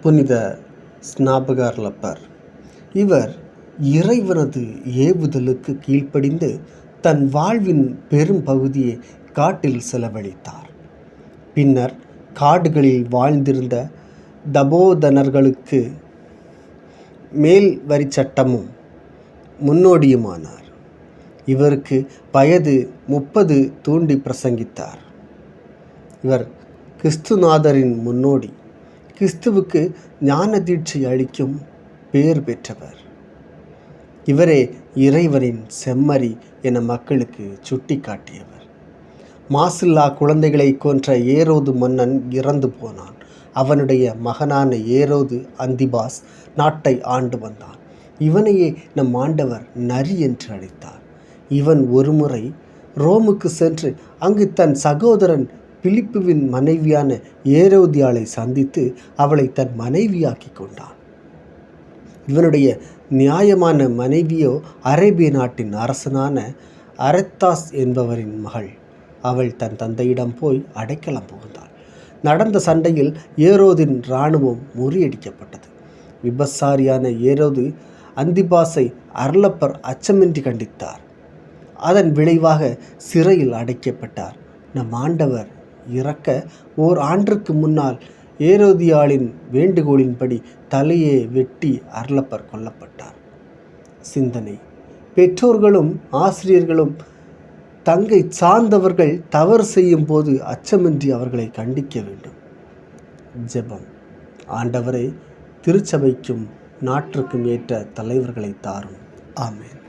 புனித ஸ்நாபகர்லப்பர். இவர் இறைவனது ஏவுதலுக்கு கீழ்ப்படிந்து தன் வாழ்வின் பெரும் பகுதியை காட்டில் செலவழித்தார். பின்னர் காடுகளில் வாழ்ந்திருந்த தபோதனர்களுக்கு மேல் வரி சட்டமும் முன்னோடியுமானார். இவருக்கு வயது 30 தூண்டி பிரசங்கித்தார். இவர் கிறிஸ்துநாதரின் முன்னோடி. கிறிஸ்துவுக்கு ஞான தீட்சை அளிக்கும் பேர் பெற்றவர். இவரே இறைவனின் செம்மறி என மக்களுக்கு சுட்டி காட்டியவர். மாசில்லா குழந்தைகளை கொன்ற ஏரோது மன்னன் இறந்து போனான். அவனுடைய மகனான ஏரோது அந்திபாஸ் நாட்டை ஆண்டு வந்தான். இவனையே நம் ஆண்டவர் நரி என்று அழைத்தார். இவன் ஒருமுறை ரோமுக்கு சென்று அங்கு தன் சகோதரன் பிலிப்புவின் மனைவியான ஏரோதியாளை சந்தித்து அவளை தன் மனைவியாக்கி கொண்டான். இவனுடைய நியாயமான மனைவியோ அரேபிய நாட்டின் அரசனான அரத்தாஸ் என்பவரின் மகள். அவள் தன் தந்தையிடம் போய் அடைக்கலம் புகுந்தாள். நடந்த சண்டையில் ஏரோதின் இராணுவம் முறியடிக்கப்பட்டது. விபசாரியான ஏரோது அந்திபாஸை அருளப்பர் அச்சமின்றி கண்டித்தார். அதன் விளைவாக சிறையில் அடைக்கப்பட்டார். நம் ஆண்டவர் இறக்க ஓர் ஆண்டிற்கு முன்னால் ஏரோதியாளின் வேண்டுகோளின்படி தலையே வெட்டி அருளப்பர் கொல்லப்பட்டார். சிந்தனை: பெற்றோர்களும் ஆசிரியர்களும் தங்கை சார்ந்தவர்கள் தவறு செய்யும் போது அச்சமின்றி அவர்களை கண்டிக்க வேண்டும். ஜெபம்: ஆண்டவரே, திருச்சபைக்கும் நாட்டிற்கும் ஏற்ற தலைவர்களை தாரும். ஆமென்.